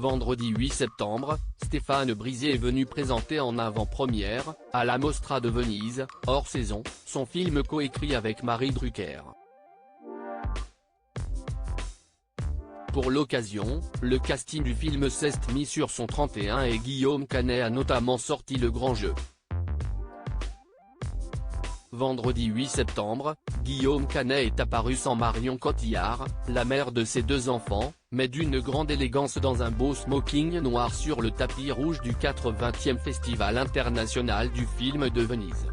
Vendredi 8 septembre, Stéphane Brisé est venu présenter en avant-première, à la Mostra de Venise, hors saison, son film coécrit avec Marie Drucker. Pour l'occasion, le casting du film s'est mis sur son 31 et Guillaume Canet a notamment sorti le grand jeu. Vendredi 8 septembre, Guillaume Canet est apparu sans Marion Cotillard, la mère de ses 2 enfants, mais d'une grande élégance dans un beau smoking noir sur le tapis rouge du 80e Festival international du film de Venise.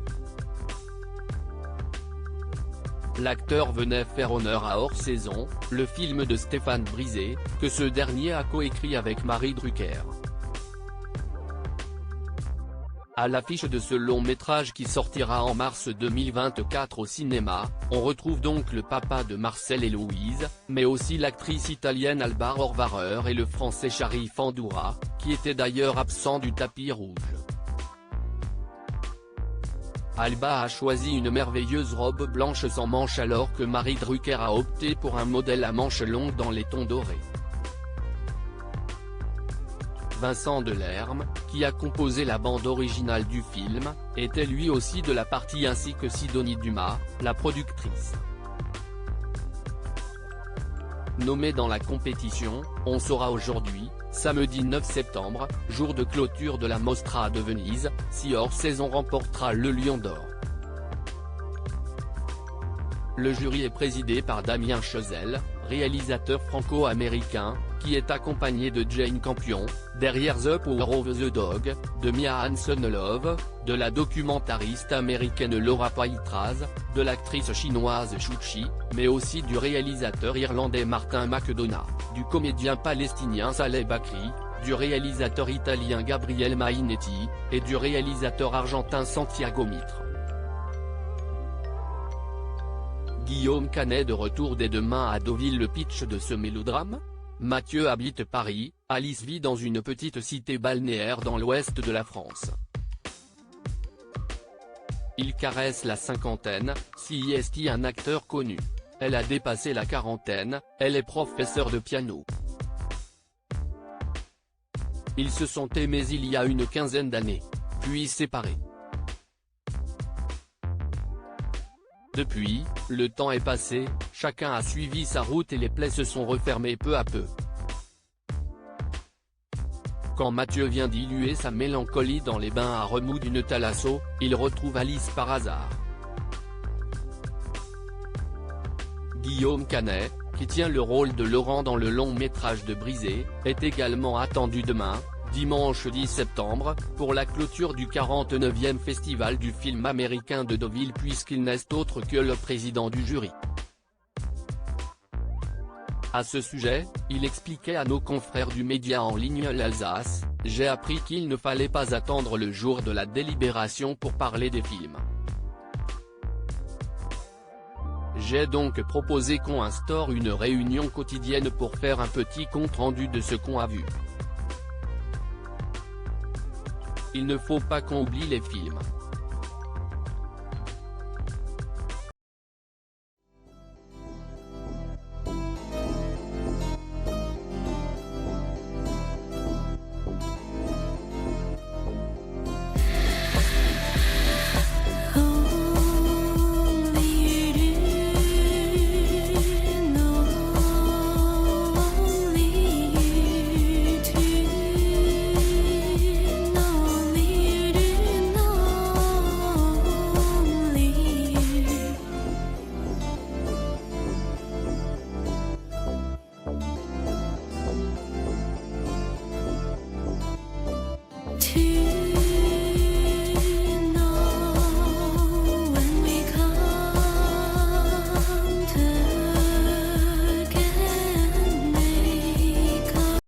L'acteur venait faire honneur à Hors saison, le film de Stéphane Brisé, que ce dernier a coécrit avec Marie Drucker. À l'affiche de ce long métrage qui sortira en mars 2024 au cinéma, on retrouve donc le papa de Marcel et Louise, mais aussi l'actrice italienne Alba Orvarer et le français Sharif Andoura, qui était d'ailleurs absent du tapis rouge. Alba a choisi une merveilleuse robe blanche sans manches alors que Marie Drucker a opté pour un modèle à manches longues dans les tons dorés. Vincent Delerme, qui a composé la bande originale du film, était lui aussi de la partie ainsi que Sidonie Dumas, la productrice. Nommé dans la compétition, on saura aujourd'hui, samedi 9 septembre, jour de clôture de la Mostra de Venise, si Hors saison remportera le Lion d'Or. Le jury est présidé par Damien Chazelle, réalisateur franco-américain, qui est accompagné de Jane Campion, derrière The Power of the Dog, de Mia Hansen-Løve, de la documentariste américaine Laura Poitras, de l'actrice chinoise Shu Qi, mais aussi du réalisateur irlandais Martin McDonagh, du comédien palestinien Saleh Bakri, du réalisateur italien Gabriele Mainetti, et du réalisateur argentin Santiago Mitre. Guillaume Canet de retour dès demain à Deauville. Le pitch de ce mélodrame ? Mathieu habite Paris, Alice vit dans une petite cité balnéaire dans l'ouest de la France. Il caresse la cinquantaine, si est un acteur connu. Elle a dépassé la quarantaine, elle est professeure de piano. Ils se sont aimés il y a une quinzaine d'années, puis séparés. Depuis, le temps est passé, chacun a suivi sa route et les plaies se sont refermées peu à peu. Quand Mathieu vient diluer sa mélancolie dans les bains à remous d'une thalasso, il retrouve Alice par hasard. Guillaume Canet, qui tient le rôle de Laurent dans le long métrage de Brisé, est également attendu demain, dimanche 10 septembre, pour la clôture du 49e Festival du film américain de Deauville puisqu'il n'est autre que le président du jury. À ce sujet, il expliquait à nos confrères du média en ligne l'Alsace, « J'ai appris qu'il ne fallait pas attendre le jour de la délibération pour parler des films. J'ai donc proposé qu'on instaure une réunion quotidienne pour faire un petit compte-rendu de ce qu'on a vu. Il ne faut pas qu'on oublie les films.